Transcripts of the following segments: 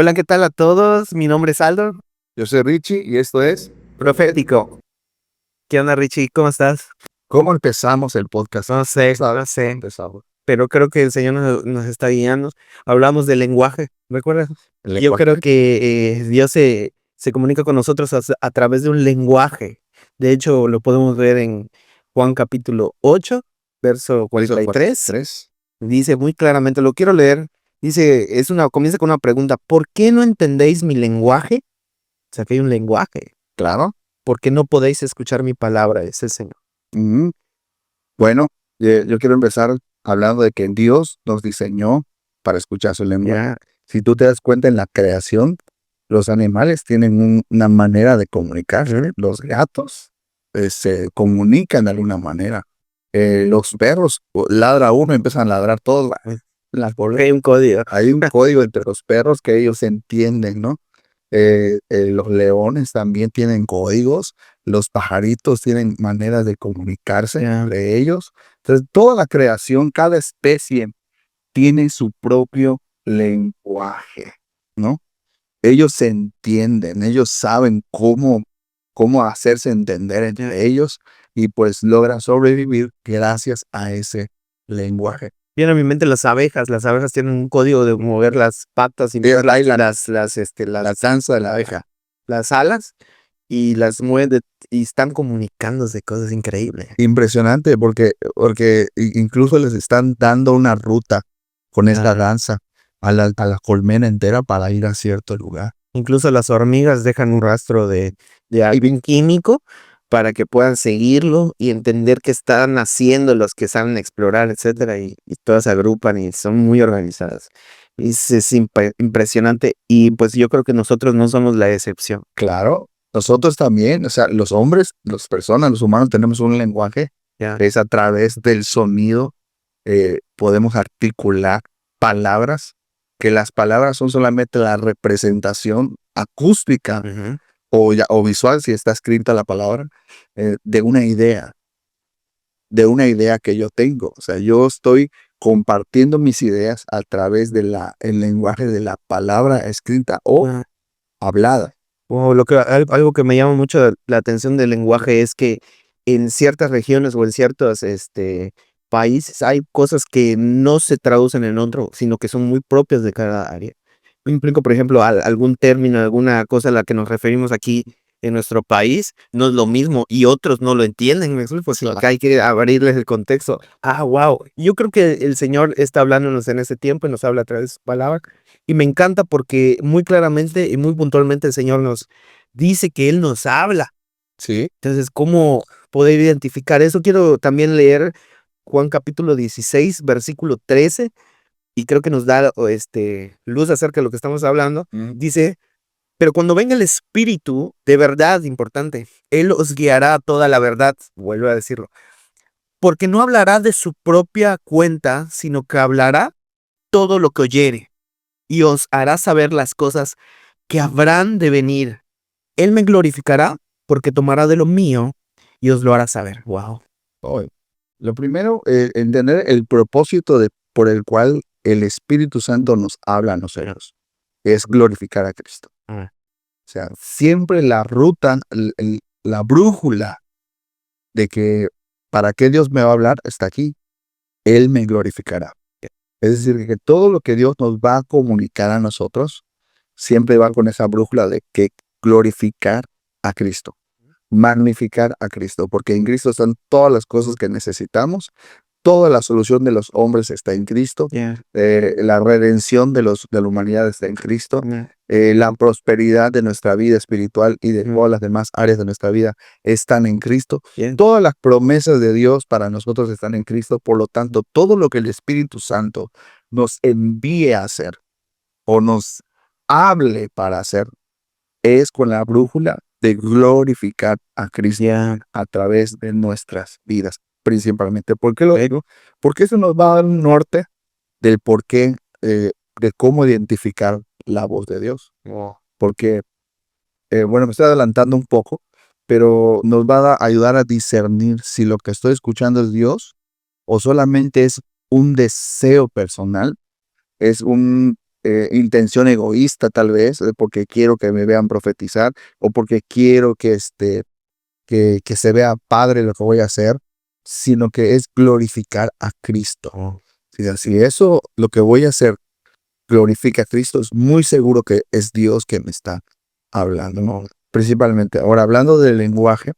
Hola, ¿qué tal a todos? Mi nombre es Aldo, Yo soy Richie y esto es Profético. ¿Qué onda, Richie? ¿Cómo estás? ¿Cómo empezamos el podcast? No sé, ¿Sabes? no sé, Empezamos. pero creo que el Señor nos está guiando. Hablamos del lenguaje, ¿recuerdas? El Yo lenguaje. creo que Dios se comunica con nosotros a través de un lenguaje. De hecho, lo podemos ver en Juan capítulo 8, verso 43. 3. Dice muy claramente, lo quiero leer. Dice, comienza con una pregunta: ¿por qué no entendéis mi lenguaje? O sea, que hay un lenguaje. Claro. ¿Por qué no podéis escuchar mi palabra? Es el Señor. Ujú. Bueno, yo quiero empezar hablando de que Dios nos diseñó para escuchar su lenguaje. Ya, Si tú te das cuenta en la creación, los animales tienen una manera de comunicarse. Los gatos se comunican de alguna manera. Los perros ladra uno y empiezan a ladrar todos. porque hay un código. Hay un código entre los perros que ellos entienden, ¿no? Los leones también tienen códigos, los pajaritos tienen maneras de comunicarse Ya, entre ellos. Entonces, toda la creación, cada especie tiene su propio lenguaje, ¿no? Ellos se entienden, ellos saben cómo hacerse entender entre ellos y pues logran sobrevivir gracias a ese lenguaje. viene a mi mente las abejas. Las abejas tienen un código de mover las patas y Ellas bailan las la danza de la abeja. las alas y las mueven y están comunicándose cosas increíbles. Impresionante porque incluso les están dando una ruta con esta Ajá. danza a la colmena entera para ir a cierto lugar. Incluso las hormigas dejan un rastro de algún químico para que puedan seguirlo y entender qué están haciendo los que saben explorar, etcétera, y todas se agrupan y son muy organizadas. Es impresionante y pues yo creo que nosotros no somos la excepción. Claro, nosotros también, o sea, los hombres, las personas, los humanos tenemos un lenguaje, Ya, es a través del sonido, podemos articular palabras, que las palabras son solamente la representación acústica ujú, o visual, si está escrita la palabra, de una idea que yo tengo. O sea, yo estoy compartiendo mis ideas a través de el lenguaje de la palabra escrita o ah, hablada. o algo que me llama mucho la atención del lenguaje es que en ciertas regiones o en ciertos países hay cosas que no se traducen en otro, sino que son muy propias de cada área. Implico, por ejemplo, algún término, alguna cosa a la que nos referimos aquí en nuestro país, no es lo mismo y otros no lo entienden, ¿me explico? Pues acá hay que abrirles el contexto. Ah, wow. Yo creo que el Señor está hablándonos en ese tiempo y nos habla a través de su palabra. Y me encanta porque muy claramente y muy puntualmente el Señor nos dice que Él nos habla. Sí. Entonces, ¿cómo poder identificar eso? Quiero también leer Juan capítulo 16, versículo 13, y creo que nos da luz acerca de lo que estamos hablando. Dice, pero cuando venga el Espíritu, de verdad, importante, Él os guiará a toda la verdad, vuelvo a decirlo, porque no hablará de su propia cuenta, sino que hablará todo lo que oyere y os hará saber las cosas que habrán de venir. Él me glorificará porque tomará de lo mío y os lo hará saber. Wow. Oh, lo primero, entender el propósito por el cual el Espíritu Santo nos habla a nosotros, es glorificar a Cristo. Ah, O sea, siempre la ruta, la brújula de que para qué Dios me va a hablar está aquí. Él me glorificará. Es decir, que todo lo que Dios nos va a comunicar a nosotros siempre va con esa brújula de que glorificar a Cristo, magnificar a Cristo, porque en Cristo están todas las cosas que necesitamos. Toda la solución de los hombres está en Cristo. yeah, La redención de la humanidad está en Cristo. yeah, La prosperidad de nuestra vida espiritual y de mm, todas las demás áreas de nuestra vida están en Cristo. yeah. Todas las promesas de Dios para nosotros están en Cristo. Por lo tanto, todo lo que el Espíritu Santo nos envíe a hacer o nos hable para hacer es con la brújula de glorificar a Cristo Yeah. a través de nuestras vidas, principalmente. ¿Por qué lo digo? Porque eso nos va a dar un norte del por qué, de cómo identificar la voz de Dios. Wow. Porque, bueno, me estoy adelantando un poco, pero nos va a ayudar a discernir si lo que estoy escuchando es Dios o solamente es un deseo personal, es intención egoísta tal vez, porque quiero que me vean profetizar o porque quiero que se vea padre lo que voy a hacer, sino que es glorificar a Cristo. Si eso, lo que voy a hacer, glorifica a Cristo, es muy seguro que es Dios que me está hablando, ¿no? Principalmente. Ahora, hablando del lenguaje,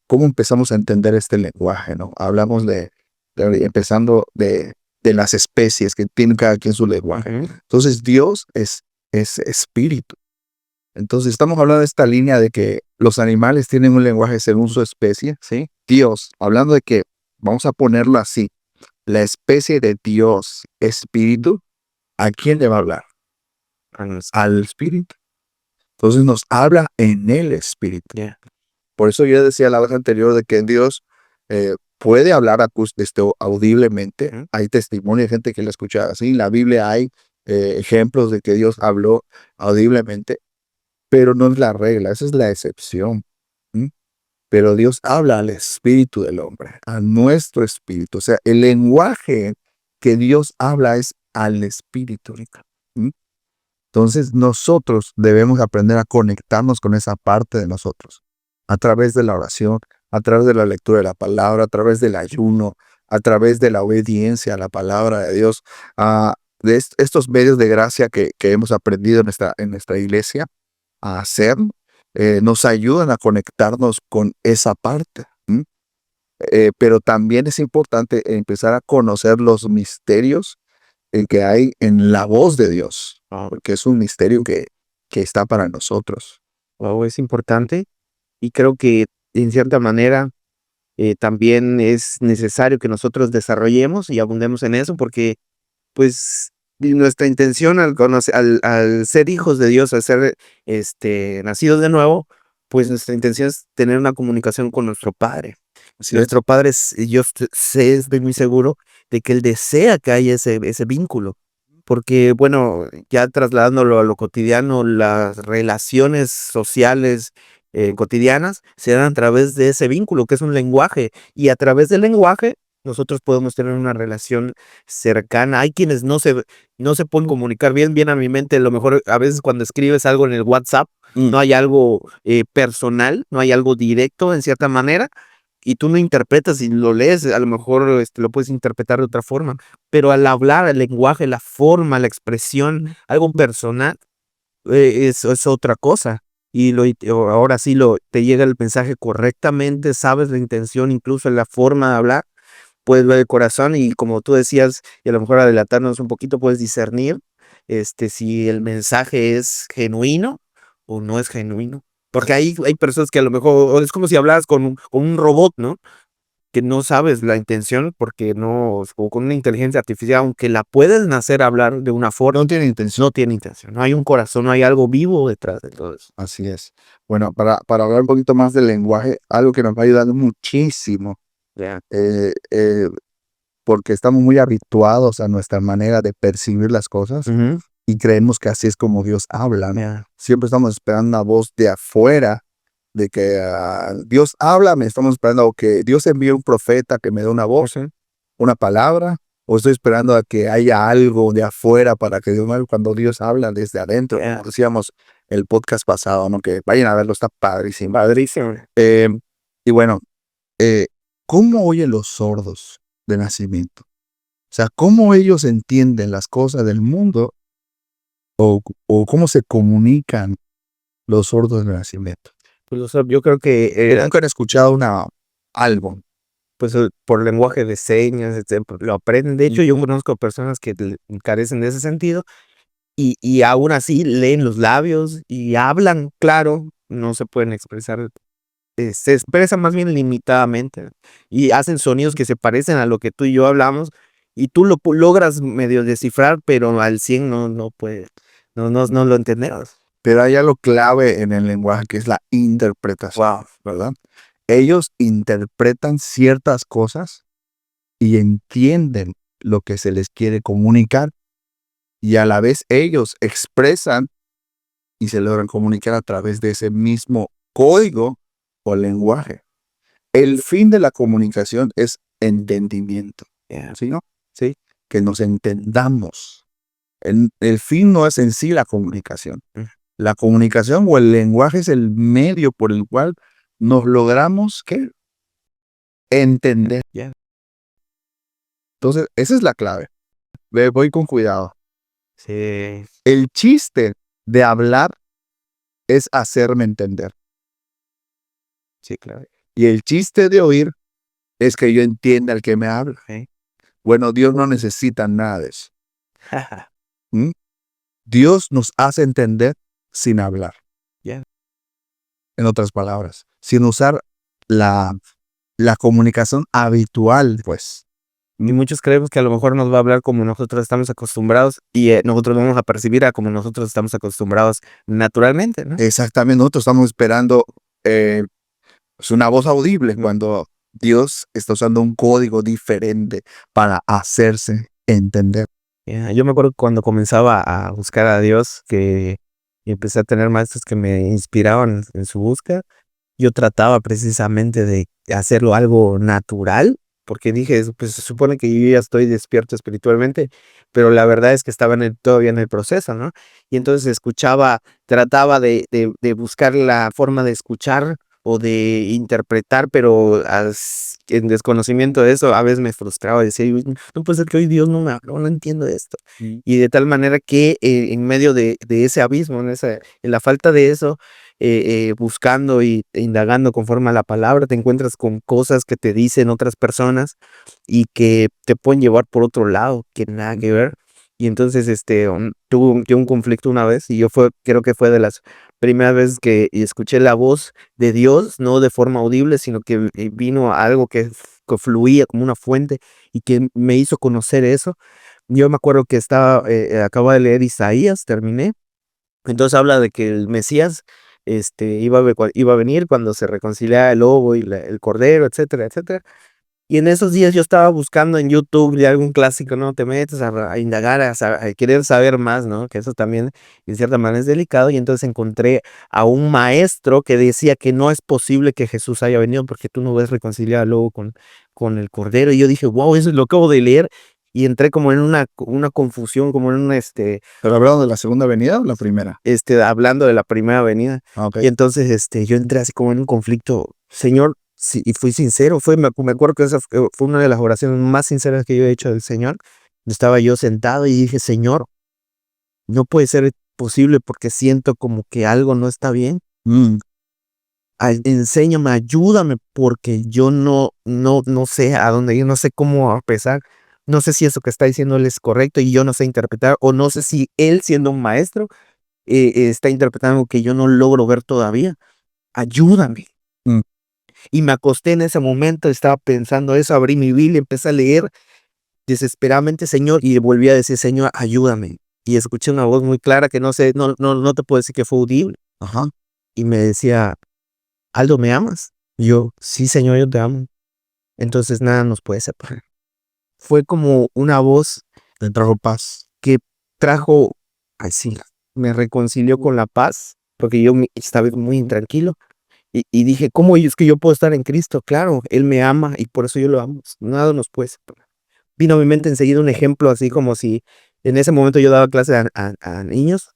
¿cómo empezamos a entender este lenguaje, no? Hablamos empezando de las especies que tienen cada quien su lenguaje. Entonces, Dios es espíritu. Entonces, estamos hablando de esta línea de que los animales tienen un lenguaje según su especie, ¿sí? Dios, hablando de que, vamos a ponerlo así, la especie de Dios, espíritu, ¿a quién le va a hablar? Al espíritu. Entonces, nos habla en el espíritu. Por eso yo decía la vez anterior de que Dios puede hablar audiblemente. Hay testimonio de gente que lo escucha así. En la Biblia hay ejemplos de que Dios habló audiblemente, pero no es la regla, esa es la excepción. ¿Mm? Pero Dios habla al espíritu del hombre, a nuestro espíritu. O sea, el lenguaje que Dios habla es al espíritu. ¿Mm? Entonces nosotros debemos aprender a conectarnos con esa parte de nosotros, a través de la oración, a través de la lectura de la palabra, a través del ayuno, a través de la obediencia a la palabra de Dios, de estos medios de gracia que hemos aprendido en nuestra iglesia a hacer, nos ayudan a conectarnos con esa parte. Pero también es importante empezar a conocer los misterios que hay en la voz de Dios, porque es un misterio que está para nosotros. Wow, es importante y creo que en cierta manera también es necesario que nosotros desarrollemos y abundemos en eso porque pues nuestra intención al ser hijos de Dios, al ser nacidos de nuevo, pues nuestra intención es tener una comunicación con nuestro Padre. Nuestro Padre, estoy muy seguro de que Él desea que haya ese vínculo. Porque, bueno, ya trasladándolo a lo cotidiano, las relaciones sociales cotidianas se dan a través de ese vínculo, que es un lenguaje. Y a través del lenguaje, nosotros podemos tener una relación cercana. Hay quienes no se pueden comunicar bien a mi mente. A lo mejor a veces cuando escribes algo en el WhatsApp, no hay algo personal, no hay algo directo en cierta manera, y tú no interpretas y lo lees, a lo mejor lo puedes interpretar de otra forma, pero al hablar, el lenguaje, la forma, la expresión, algo personal, es otra cosa. Ahora sí te llega el mensaje correctamente, sabes la intención, incluso la forma de hablar, puedes ver el corazón y como tú decías, y a lo mejor adelantarnos un poquito, puedes discernir si el mensaje es genuino o no es genuino. Porque hay personas que a lo mejor es como si hablaras con un robot, ¿no? Que no sabes la intención porque no, o con una inteligencia artificial, aunque la puedes nacer a hablar de una forma, No tiene intención. no tiene intención, no hay un corazón, no hay algo vivo detrás de todo eso. Así es. Bueno, para hablar un poquito más del lenguaje, algo que nos va ayudando muchísimo, Ya. eh, eh, porque estamos muy habituados a nuestra manera de percibir las cosas Ujú. y creemos que así es como Dios habla, ¿no? Ya. Siempre estamos esperando una voz de afuera, de que Dios habla, me estamos esperando que Dios envíe un profeta que me dé una voz, Ujú. una palabra, o estoy esperando a que haya algo de afuera para que Dios me hable cuando Dios habla desde adentro, Ya. como decíamos el podcast pasado, ¿no? Que vayan a verlo, está padrísimo. Padrísimo. Eh, y bueno, eh, ¿cómo oyen los sordos de nacimiento? O sea, ¿cómo ellos entienden las cosas del mundo o cómo se comunican los sordos de nacimiento? Pues, yo creo que Que nunca han escuchado algo. pues, por lenguaje de señas, pues, lo aprenden. De hecho, yo conozco personas que carecen de ese sentido y aún así leen los labios y hablan, claro, no se pueden expresar, se expresan más bien limitadamente y hacen sonidos que se parecen a lo que tú y yo hablamos y tú logras medio descifrar, pero al 100 no puedes, no lo entendemos. Pero hay algo clave en el lenguaje que es la interpretación, ¿verdad? Ellos interpretan ciertas cosas y entienden lo que se les quiere comunicar y a la vez ellos expresan y se logran comunicar a través de ese mismo código o lenguaje. El fin de la comunicación es entendimiento, Yeah. ¿sí, no? Sí. Que nos entendamos. El fin no es en sí la comunicación. Mm. La comunicación o el lenguaje es el medio por el cual nos logramos, ¿qué? Entender. Ya. Entonces, esa es la clave. Voy con cuidado. Sí, El chiste de hablar es hacerme entender. sí, claro. Y el chiste de oír es que yo entienda al que me habla. Sí. Bueno, Dios no necesita nada de eso. ¿Mm? Dios nos hace entender sin hablar. Ya. En otras palabras, sin usar la comunicación habitual, pues. Y muchos creemos que a lo mejor nos va a hablar como nosotros estamos acostumbrados y nosotros vamos a percibir a como nosotros estamos acostumbrados naturalmente, ¿no? Exactamente, nosotros estamos esperando es una voz audible cuando Dios está usando un código diferente para hacerse entender. Ya, yo me acuerdo cuando comenzaba a buscar a Dios, que empecé a tener maestros que me inspiraban en su búsqueda. Yo trataba precisamente de hacerlo algo natural, porque dije, pues se supone que yo ya estoy despierto espiritualmente, pero la verdad es que estaba todavía en el proceso, ¿no? Y entonces trataba de buscar la forma de escuchar o de interpretar, pero en desconocimiento de eso, a veces me frustraba, decía, "Uy, no puede ser que hoy Dios no me habló, no entiendo esto". Y de tal manera que en medio de ese abismo, en la falta de eso, buscando e indagando conforme a la palabra, te encuentras con cosas que te dicen otras personas y que te pueden llevar por otro lado, que nada que ver. Y entonces, tuve yo un conflicto una vez y creo que fue de las primeras veces que escuché la voz de Dios, no de forma audible, sino que vino algo que fluía como una fuente y que me hizo conocer eso. Yo me acuerdo que acababa de leer Isaías, terminé. Entonces habla de que el Mesías, iba a venir cuando se reconciliara el lobo y el cordero, etcétera, etcétera. Y en esos días yo estaba buscando en YouTube ya algún clásico, ¿no? Te metes a indagar, a querer saber más, ¿no? Que eso también, en cierta manera, es delicado. Y entonces encontré a un maestro que decía que no es posible que Jesús haya venido porque tú no ves reconciliar al lobo con el cordero. Y yo dije, wow, eso es lo que acabo de leer. Y entré como en una confusión, como en ¿Pero hablaron de la segunda venida o la primera? hablando de la primera venida. Ah, ok. Y entonces, yo entré así como en un conflicto. Señor, sí, y fui sincero, me acuerdo que esa fue una de las oraciones más sinceras que yo he hecho del Señor. Estaba yo sentado y dije, Señor, no puede ser posible porque siento como que algo no está bien. Mm, Enséñame, ayúdame, porque yo no sé a dónde ir, no sé cómo empezar. No sé si eso que está diciendo él es correcto y yo no sé interpretar, o no sé si él, siendo un maestro, está interpretando algo que yo no logro ver todavía. Ayúdame. mm. Y me acosté en ese momento, estaba pensando eso, abrí mi Biblia, empecé a leer desesperadamente, Señor, y volví a decir, Señor, ayúdame. Y escuché una voz muy clara que no sé, no te puedo decir que fue audible. Ajá. Y me decía, Aldo, ¿me amas? Y yo, sí, Señor, yo te amo. Entonces nada nos puede separar. Fue como una voz Te trajo paz. que trajo, así, me reconcilió con la paz, porque yo estaba muy intranquilo. Y dije, ¿cómo es que yo puedo estar en Cristo? Claro, Él me ama y por eso yo lo amo. Nada nos puede separar. Vino a mi mente enseguida un ejemplo, así como si en ese momento yo daba clase a niños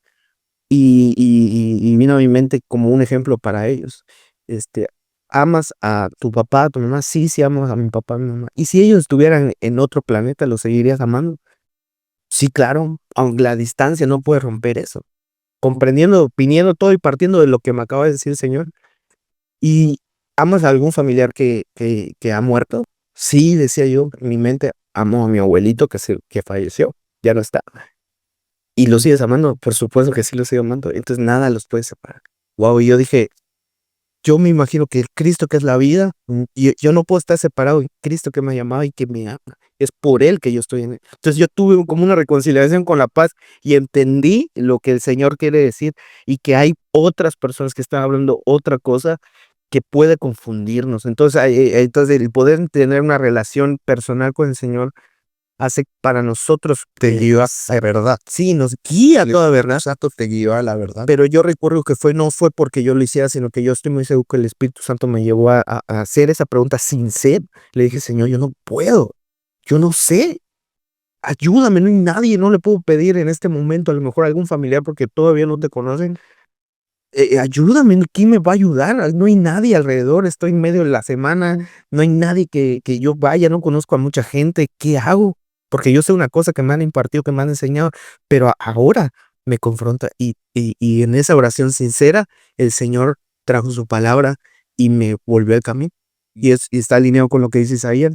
y vino a mi mente como un ejemplo para ellos. Este, ¿Amas a tu papá, a tu mamá? Sí, sí, amo a mi papá, a mi mamá. ¿Y si ellos estuvieran en otro planeta, los seguirías amando? Sí, claro, aunque la distancia no puede romper eso. Comprendiendo, viniendo todo y partiendo de lo que me acaba de decir el Señor. ¿Y amas a algún familiar que ha muerto? Sí, decía yo en mi mente, amo a mi abuelito que falleció, ya no está. ¿Y lo sigues amando? Por supuesto que sí lo sigo amando. Entonces nada los puede separar. Wow, y yo dije, yo me imagino que el Cristo que es la vida, yo no puedo estar separado de Cristo que me ha llamado y que me ama. Es por Él que yo estoy en él. Entonces yo tuve como una reconciliación con la paz y entendí lo que el Señor quiere decir y que hay otras personas que están hablando otra cosa que puede confundirnos. Entonces, entonces el poder tener una relación personal con el Señor hace para nosotros Te guió a la verdad. sí, nos guía a El toda verdad. Santo te guió a la verdad. Pero yo recuerdo que no fue porque yo lo hiciera, sino que yo estoy muy seguro que el Espíritu Santo me llevó a hacer esa pregunta sin ser. Le dije, Señor, yo no puedo, yo no sé. ayúdame, no hay nadie, no le puedo pedir en este momento, a lo mejor algún familiar porque todavía no te conocen. Ayúdame, ¿quién me va a ayudar? No hay nadie alrededor, estoy en medio de la semana, no hay nadie que yo vaya, no conozco a mucha gente, ¿qué hago? Porque yo sé una cosa que me han impartido, que me han enseñado, pero ahora me confronta y en esa oración sincera, el Señor trajo su palabra y me volvió al camino. Y está alineado con lo que dice Isaías,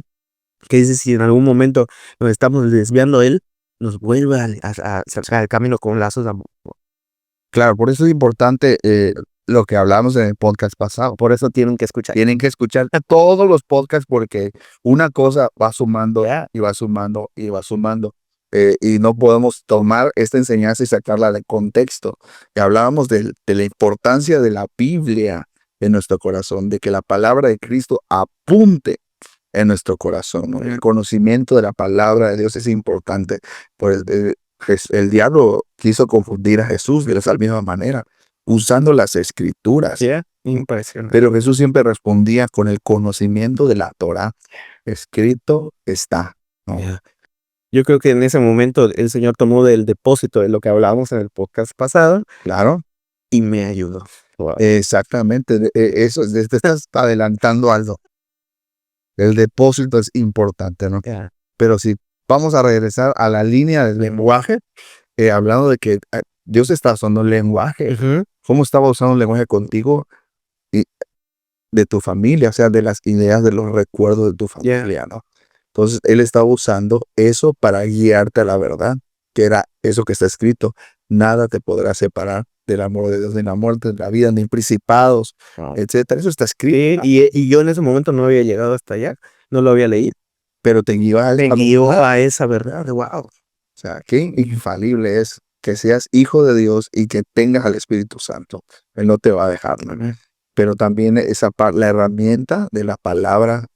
que dice si en algún momento nos estamos desviando de Él, nos vuelve a sacar el camino con lazos de amor. Claro, por eso es importante lo que hablamos en el podcast pasado. Por eso tienen que escuchar. Tienen que escuchar todos los podcasts porque una cosa va sumando Yeah. y va sumando y va sumando. Y no podemos tomar esta enseñanza y sacarla de contexto. Y hablábamos de la importancia de la Biblia en nuestro corazón, de que la palabra de Cristo apunte en nuestro corazón, ¿no? El conocimiento de la palabra de Dios es importante. Pues el diablo quiso confundir a Jesús de esa misma manera, usando las escrituras. Yeah. Impresionante. Pero Jesús siempre respondía con el conocimiento de la Torá. Escrito está, ¿no? Yeah. Yo creo que en ese momento el Señor tomó del depósito de lo que hablábamos en el podcast pasado Claro, y me ayudó. Wow. exactamente. Eso, te estás adelantando algo. El depósito es importante, ¿no? Yeah. Pero si vamos a regresar a la línea del lenguaje, hablando de que Dios está usando el lenguaje. Ujú. ¿Cómo estaba usando el lenguaje contigo y de tu familia? O sea, de las ideas, de los recuerdos de tu familia, ¿no? Entonces, Él estaba usando eso para guiarte a la verdad, que era eso que está escrito. Nada te podrá separar del amor de Dios, ni la muerte, de la vida, ni principados, Wow. etcétera. Eso está Sí, escrito, y yo en ese momento no había llegado hasta allá, no lo había leído. pero te guió a Me guió a esa verdad. Wow. O sea, qué infalible es que seas hijo de Dios y que tengas al Espíritu Santo. Él no te va a dejar, ¿no? Amén. Pero también la herramienta de la palabra,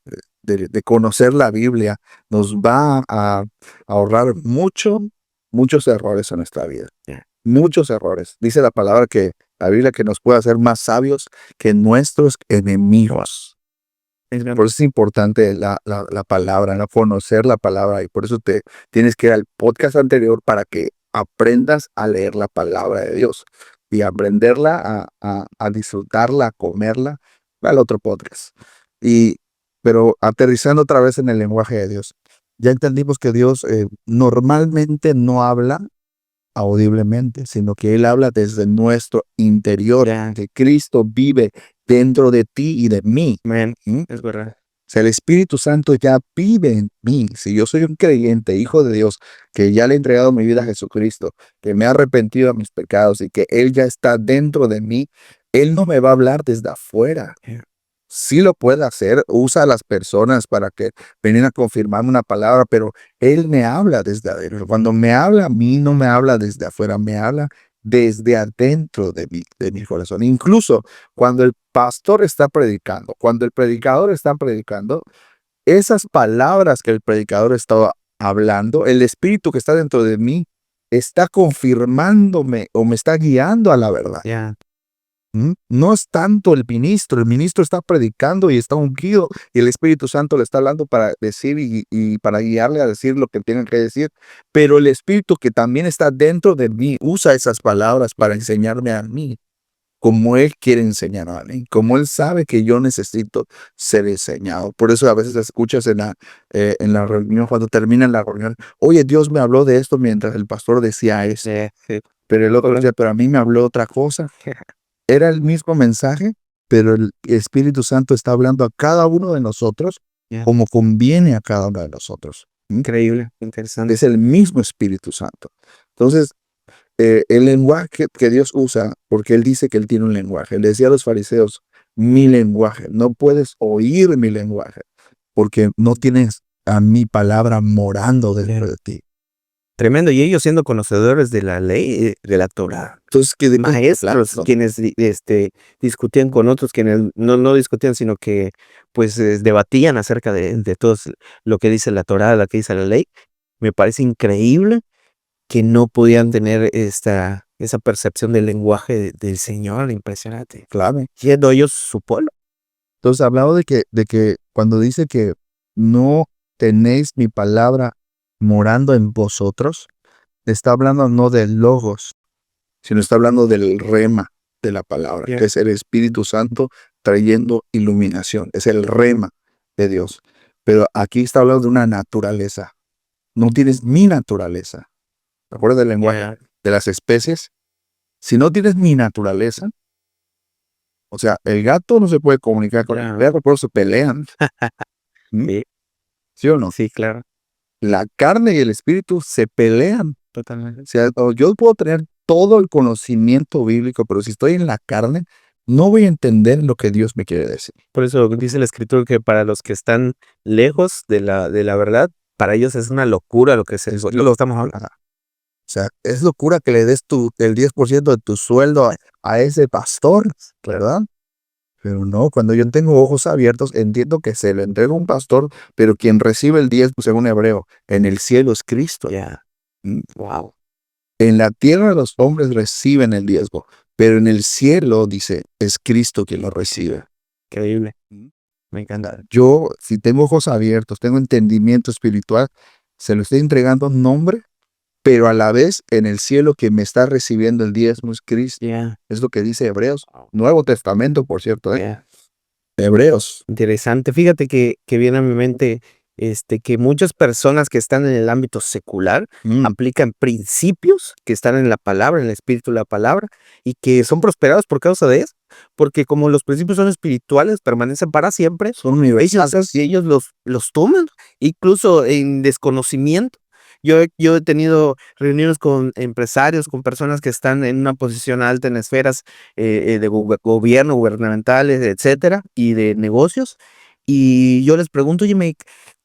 de conocer la Biblia, nos va a ahorrar muchos errores en nuestra vida. Yeah. Muchos errores. Dice la palabra que la Biblia que nos puede hacer más sabios que nuestros enemigos. Por eso es importante la palabra, ¿no? Conocer la palabra. Y por eso te tienes que ir al podcast anterior para que aprendas a leer la palabra de Dios y aprenderla a disfrutarla, a comerla, al otro podcast. Pero aterrizando otra vez en el lenguaje de Dios, ya entendimos que Dios normalmente no habla audiblemente, sino que Él habla desde nuestro interior, Yeah. que Cristo vive dentro de ti y de mí. Amén. ¿Mm? Es verdad. O sea, el Espíritu Santo ya vive en mí. Si yo soy un creyente, hijo de Dios, que ya le he entregado mi vida a Jesucristo, que me ha arrepentido de mis pecados y que Él ya está dentro de mí, Él no me va a hablar desde afuera. Yeah. Sí lo puede hacer, usa a las personas para que vengan a confirmarme una palabra, pero Él me habla desde adentro. Cuando me habla a mí, no me habla desde afuera, me habla desde adentro de mi corazón. Incluso cuando el pastor está predicando, cuando el predicador está predicando, esas palabras que el predicador está hablando, el espíritu que está dentro de mí está confirmándome o me está guiando a la verdad. Yeah. No es tanto el ministro está predicando y está ungido y el Espíritu Santo le está hablando para decir y para guiarle a decir lo que tiene que decir, pero el Espíritu que también está dentro de mí usa esas palabras para enseñarme a mí, como Él quiere enseñar a mí, como Él sabe que yo necesito ser enseñado. Por eso a veces escuchas en la reunión, cuando termina la reunión, oye, Dios me habló de esto mientras el pastor decía eso, Sí. pero el otro decía, pero a mí me habló otra cosa. Era el mismo mensaje, pero el Espíritu Santo está hablando a cada uno de nosotros Yeah. como conviene a cada uno de nosotros. Increíble, interesante. Es el mismo Espíritu Santo. Entonces, el lenguaje que Dios usa, porque Él dice que Él tiene un lenguaje. Él decía a los fariseos, mi lenguaje, no puedes oír mi lenguaje, porque no tienes a mi palabra morando dentro de ti. Tremendo. Y ellos siendo conocedores de la ley, de la Torá. Entonces, Maestros, quienes discutían con otros, quienes no discutían, sino que pues debatían acerca de todo lo que dice la Torá, lo que dice la ley. Me parece increíble que no podían tener esa percepción del lenguaje del Señor, impresionante. clave. Siendo ellos su pueblo. Entonces, hablado de que cuando dice que no tenéis mi palabra morando en vosotros, está hablando no del logos, sino está hablando del rema de la palabra, Yeah. que es el Espíritu Santo trayendo iluminación. Es el rema de Dios. Pero aquí está hablando de una naturaleza. No tienes mi naturaleza. ¿Te acuerdas del lenguaje Yeah. de las especies? Si no tienes mi naturaleza, o sea, el gato no se puede comunicar con el perro, por eso se pelean. ¿Mm? Sí, ¿Sí o no? sí, claro, La carne y el espíritu se pelean. totalmente. O sea, yo puedo tener todo el conocimiento bíblico, pero si estoy en la carne, no voy a entender lo que Dios me quiere decir. Por eso dice la Escritura que para los que están lejos de la verdad, para ellos es una locura lo que lo estamos hablando. Ajá. O sea, es locura que le des el 10% de tu sueldo a ese pastor, ¿verdad? Pero no, cuando yo tengo ojos abiertos, entiendo que se lo entrega un pastor, pero quien recibe el 10, según Hebreo, en el cielo es Cristo. Yeah. ¿Mm? Wow. En la tierra los hombres reciben el diezmo, pero en el cielo, dice, es Cristo quien lo recibe. Increíble. ¿Mm? Me encanta. Yo, si tengo ojos abiertos, tengo entendimiento espiritual, se lo estoy entregando nombre, pero a la vez en el cielo que me está recibiendo el diezmo es Cristo. Yeah. Es lo que dice Hebreos. Wow. Nuevo Testamento, por cierto, ¿eh? Yeah. Hebreos. Interesante. Fíjate que viene a mi mente que muchas personas que están en el ámbito secular Mm. aplican principios que están en la palabra, en el espíritu de la palabra, y que son prosperados por causa de eso. Porque como los principios son espirituales, permanecen para siempre, Son universales. ellos los toman, incluso en desconocimiento. Yo he tenido reuniones con empresarios, con personas que están en una posición alta en esferas de gobierno, gubernamentales, etcétera, y de negocios. Y yo les pregunto, oye,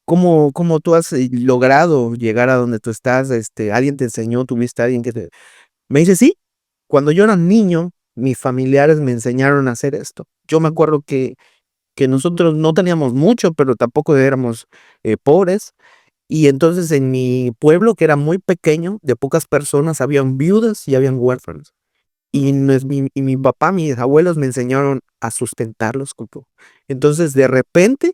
¿cómo tú has logrado llegar a donde tú estás? ¿Alguien te enseñó, tuviste a alguien que te...? Me dice, sí, cuando yo era niño, mis familiares me enseñaron a hacer esto. Yo me acuerdo que nosotros no teníamos mucho, pero tampoco éramos pobres. Y entonces en mi pueblo, que era muy pequeño, de pocas personas, habían viudas y habían huérfanos. Y mi papá, mis abuelos me enseñaron a sustentarlos. Entonces, de repente,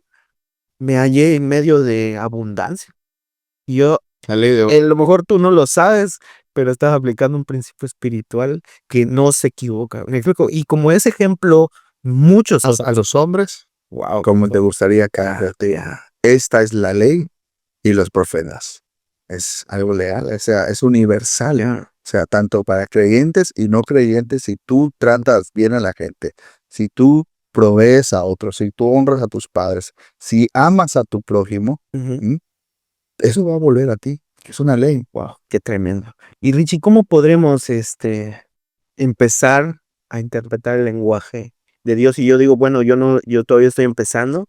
me hallé en medio de abundancia. Y yo, La ley de a lo mejor tú no lo sabes, pero estás aplicando un principio espiritual que no se equivoca. ¿Me explico? Y como ese ejemplo, muchos. a los hombres, Wow. como te gustaría caerte. Esta es la ley y los profetas. Es algo leal, o sea, es universal. Yeah. O sea, tanto para creyentes y no creyentes, si tú tratas bien a la gente, si tú provees a otros, si tú honras a tus padres, si amas a tu prójimo, Ujú. eso va a volver a ti. Es una ley. Wow, qué tremendo. Y Richie, ¿cómo podremos empezar a interpretar el lenguaje de Dios? Y yo digo, bueno, yo todavía estoy empezando.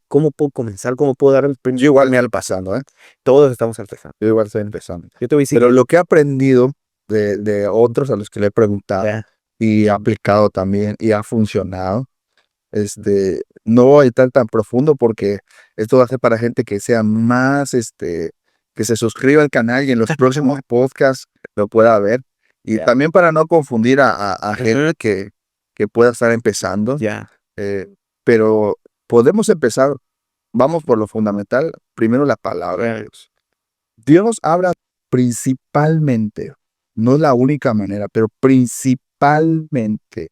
¿Cómo puedo comenzar? ¿Cómo puedo dar el Yo igual me al pasando, ¿eh? Todos estamos empezando. Yo igual estoy empezando. Yo te voy a decir Pero lo que he aprendido de otros a los que le he preguntado ya, y he aplicado también y ha funcionado, no voy a estar tan profundo porque esto va a ser para gente que sea más, que se suscriba al canal y en los próximos podcasts lo pueda ver. Y ya, también para no confundir a Ujú. gente que pueda estar empezando, ya, pero podemos empezar, vamos por lo fundamental, primero la palabra de Dios. Dios habla principalmente, no es la única manera, pero principalmente,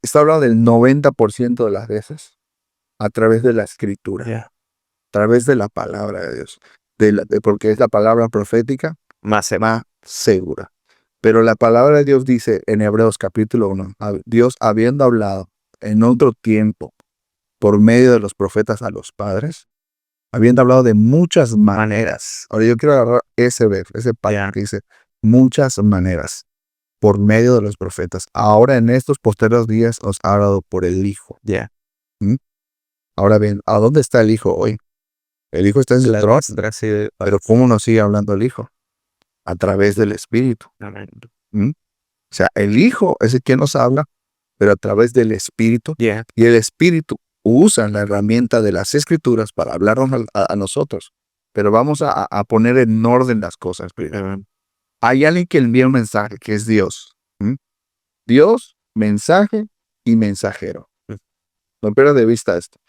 está hablando del 90% de las veces, a través de la escritura, ya. a través de la palabra de Dios, porque es la palabra profética Más más segura. Pero la palabra de Dios dice en Hebreos capítulo 1, Dios habiendo hablado en otro tiempo por medio de los profetas a los padres, habiendo hablado de muchas maneras. Ahora yo quiero agarrar ese verso, ese parte Ya. que dice muchas maneras por medio de los profetas. Ahora en estos posteriores días os ha hablado por el Hijo. Ya. ¿Mm? Ahora bien, ¿a dónde está el Hijo hoy? El Hijo está en su La trono, desgracia de- pero ¿cómo nos sigue hablando el Hijo? A través del Espíritu. Amén. ¿Mm? O sea, el Hijo es el que nos habla, pero a través del Espíritu. Ya. Y el Espíritu usa la herramienta de las Escrituras para hablarnos a nosotros. Pero vamos a poner en orden las cosas primero. Amén. Hay alguien que envía un mensaje, que es Dios. ¿Mm? Dios, mensaje y mensajero. Mm. No pierdas de vista esto.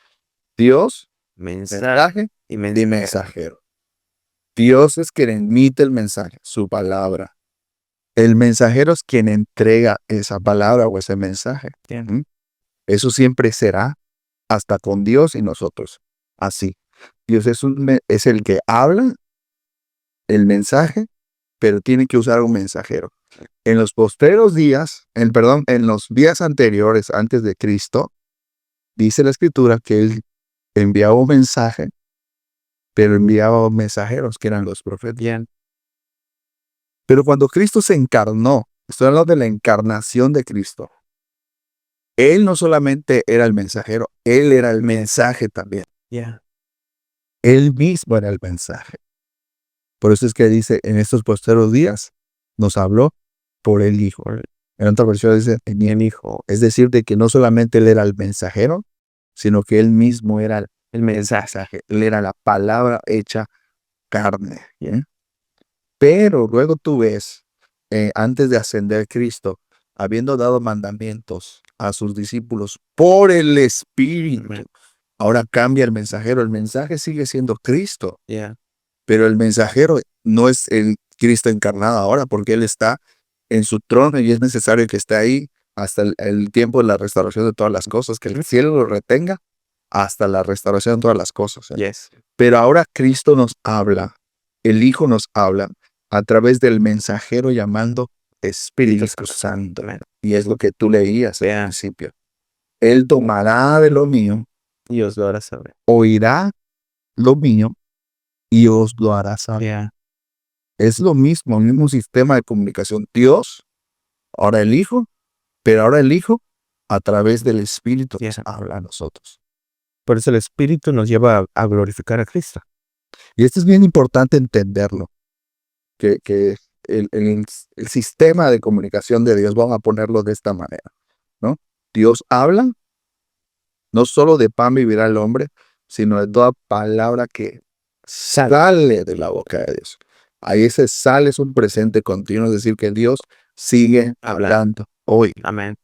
Dios, Mensaje mensaje y y mensaje. mensajero. Dios es quien emite el mensaje, su palabra. El mensajero es quien entrega esa palabra o ese mensaje. Bien. Eso siempre será hasta con Dios y nosotros. Así. Dios es el que habla el mensaje, pero tiene que usar un mensajero. En los postreros días, en los días anteriores, antes de Cristo, dice la Escritura que Él enviaba un mensaje, pero enviaba mensajeros que eran los profetas. Bien. Pero cuando Cristo se encarnó, estoy hablando de la encarnación de Cristo, Él no solamente era el mensajero, Él era el mensaje también. Yeah. Él mismo era el mensaje. Por eso es que dice, en estos postreros días, nos habló por el Hijo. En otra versión dice, en el Hijo. Es decir, de que no solamente Él era el mensajero, sino que Él mismo era el mensaje. Él era la palabra hecha carne. ¿Bien? Pero luego tú ves, antes de ascender Cristo, habiendo dado mandamientos a sus discípulos por el Espíritu. Amen. Ahora cambia el mensajero. El mensaje sigue siendo Cristo, Yeah. pero el mensajero no es el Cristo encarnado ahora, porque Él está en su trono y es necesario que esté ahí hasta el tiempo de la restauración de todas las cosas, que el cielo lo retenga hasta la restauración de todas las cosas. Yes. Pero ahora Cristo nos habla, el Hijo nos habla a través del mensajero llamando Espíritu Santo. Amen. Y es lo que tú leías al Yeah. principio. Él tomará de lo mío, Y os lo hará saber. oirá lo mío y os lo hará saber. Yeah. Es lo mismo, el mismo sistema de comunicación. Dios, ahora el Hijo, pero ahora el Hijo a través del Espíritu Yeah. habla a nosotros. Por eso el Espíritu nos lleva a glorificar a Cristo. Y esto es bien importante entenderlo, que el sistema de comunicación de Dios, vamos a ponerlo de esta manera, ¿no? Dios habla, no solo de pan vivirá el hombre, sino de toda palabra que sale de la boca de Dios. Ahí ese sale es un presente continuo, es decir, que Dios sigue hablando hoy. Amén.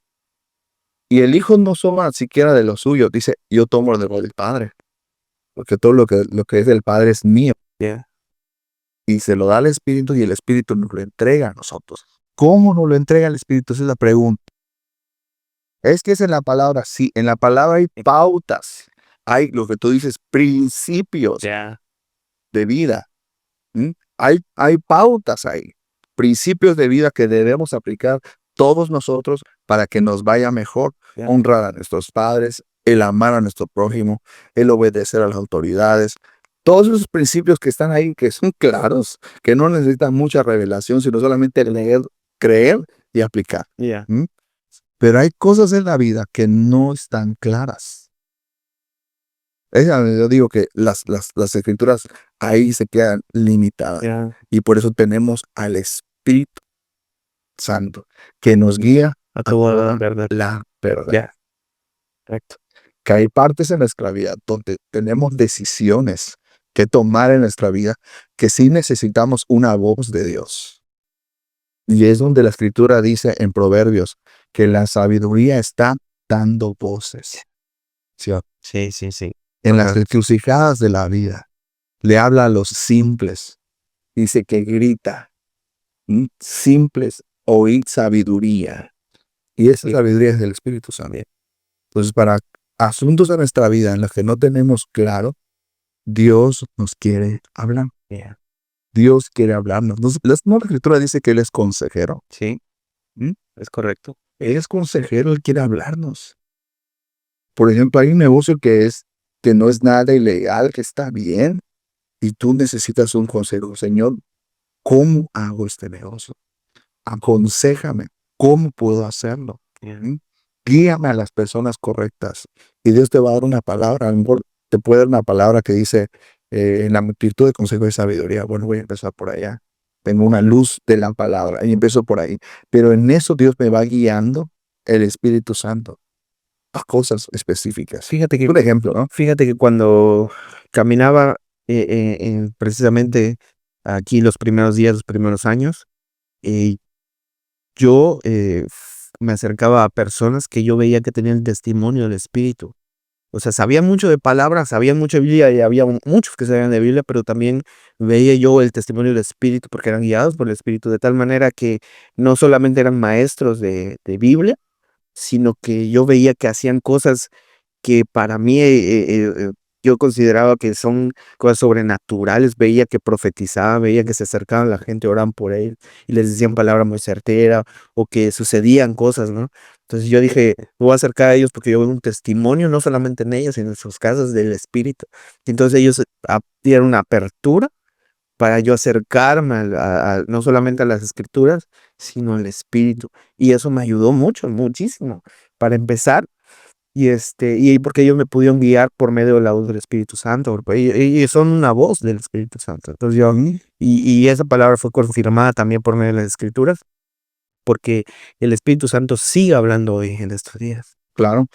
Y el Hijo no toma siquiera de lo suyo, dice, yo tomo de lo del Padre, porque todo lo que es del Padre es mío. Yeah. Y se lo da al Espíritu y el Espíritu nos lo entrega a nosotros. ¿Cómo nos lo entrega el Espíritu? Esa es la pregunta. Es que es en la palabra, sí, en la palabra hay pautas, hay lo que tú dices, principios Yeah. de vida. ¿Mm? Hay pautas ahí, principios de vida que debemos aplicar todos nosotros para que nos vaya mejor. Yeah. Honrar a nuestros padres, el amar a nuestro prójimo, el obedecer a las autoridades. Todos esos principios que están ahí, que son claros, que no necesitan mucha revelación, sino solamente leer, creer y aplicar. Yeah. ¿Mm? Pero hay cosas en la vida que no están claras. Yo digo que las escrituras ahí se quedan limitadas. Yeah. Y por eso tenemos al Espíritu Santo que nos guía A toda la verdad. la verdad. Yeah. Correcto. Que hay partes en nuestra vida donde tenemos decisiones que tomar en nuestra vida que sí necesitamos una voz de Dios. Y es donde la escritura dice en Proverbios que la sabiduría está dando voces. ¿Sí? Sí, sí, sí. En las encrucijadas de la vida le habla a los simples. Dice que grita, simples, oíd sabiduría. Y esa sabiduría es del Espíritu Santo. Entonces, para asuntos de nuestra vida en los que no tenemos claro, Dios nos quiere hablar. Yeah. Dios quiere hablarnos. La escritura dice que Él es consejero. Sí. ¿Mm? Es correcto. Él es consejero, Él quiere hablarnos. Por ejemplo, hay un negocio que no es nada ilegal, que está bien, y tú necesitas un consejo. Señor, ¿cómo hago este negocio? Aconséjame, ¿cómo puedo hacerlo? Yeah. Guíame a las personas correctas. Y Dios te va a dar una palabra. A lo mejor te puede dar una palabra que dice, en la multitud de consejos de sabiduría. Bueno, voy a empezar por allá. Tengo una luz de la palabra y empiezo por ahí. Pero en eso Dios me va guiando, el Espíritu Santo, a cosas específicas. Fíjate que, Un ejemplo, ¿no? fíjate que cuando caminaba precisamente aquí los primeros días, los primeros años, yo me acercaba a personas que yo veía que tenían el testimonio del Espíritu. O sea, sabían mucho de palabras, sabían mucho de Biblia y había muchos que sabían de Biblia, pero también veía yo el testimonio del Espíritu porque eran guiados por el Espíritu, de tal manera que no solamente eran maestros de Biblia, sino que yo veía que hacían cosas que para mí, yo consideraba que son cosas sobrenaturales, veía que profetizaban, veía que se acercaban a la gente, oraban por él y les decían palabra muy certera o que sucedían cosas, ¿no? Entonces yo dije, me voy a acercar a ellos porque yo veo un testimonio, no solamente en ellos, sino en sus casas del Espíritu. Y entonces ellos dieron una apertura para yo acercarme no solamente a las Escrituras, sino al Espíritu. Y eso me ayudó mucho, muchísimo, para empezar. Y porque ellos me pudieron guiar por medio de la voz del Espíritu Santo, porque ellos son una voz del Espíritu Santo. Entonces y esa palabra fue confirmada también por medio de las Escrituras, porque el Espíritu Santo sigue hablando hoy en estos días. Claro.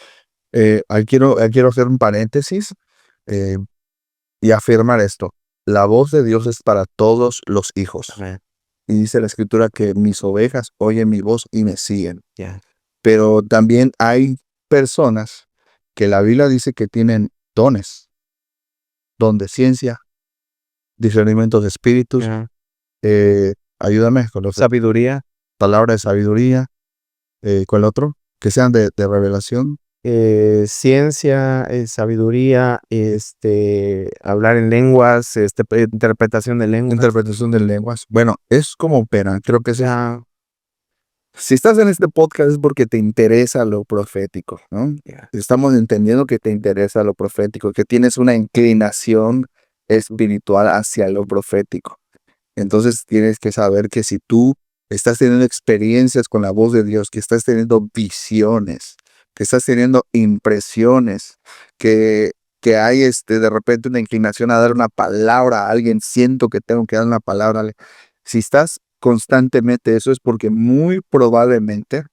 Quiero hacer un paréntesis eh, y afirmar esto. La voz de Dios es para todos los hijos. Amén. Y dice la Escritura que mis ovejas oyen mi voz y me siguen. Ya. Pero también hay personas que la Biblia dice que tienen dones, don de ciencia, discernimiento de espíritus, Ya. ayúdame con los Sabiduría, palabras de sabiduría, ¿cuál otro? Que sean de revelación, ciencia, sabiduría, hablar en lenguas, interpretación de lenguas. interpretación de lenguas. Bueno, es como operan. Creo que Ya. si estás en este podcast es porque te interesa lo profético, ¿no? Ya. Estamos entendiendo que te interesa lo profético, que tienes una inclinación espiritual hacia lo profético. Entonces tienes que saber que si tú estás teniendo experiencias con la voz de Dios, que estás teniendo visiones, que estás teniendo impresiones, que hay de repente una inclinación a dar una palabra a alguien, siento que tengo que dar una palabra. Si estás constantemente eso es porque muy probablemente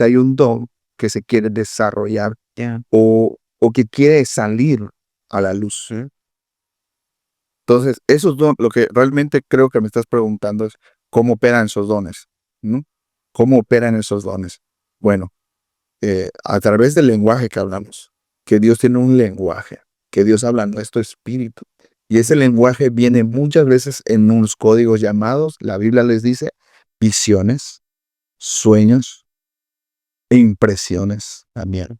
hay un don que se quiere desarrollar Ya. o que quiere salir a la luz. ¿Mm? Entonces, esos dones, lo que realmente creo que me estás preguntando es cómo operan esos dones, ¿no? ¿Cómo operan esos dones? Bueno, a través del lenguaje que hablamos, que Dios tiene un lenguaje, que Dios habla a nuestro espíritu. Y ese lenguaje viene muchas veces en unos códigos llamados, la Biblia les dice, visiones, sueños e impresiones también.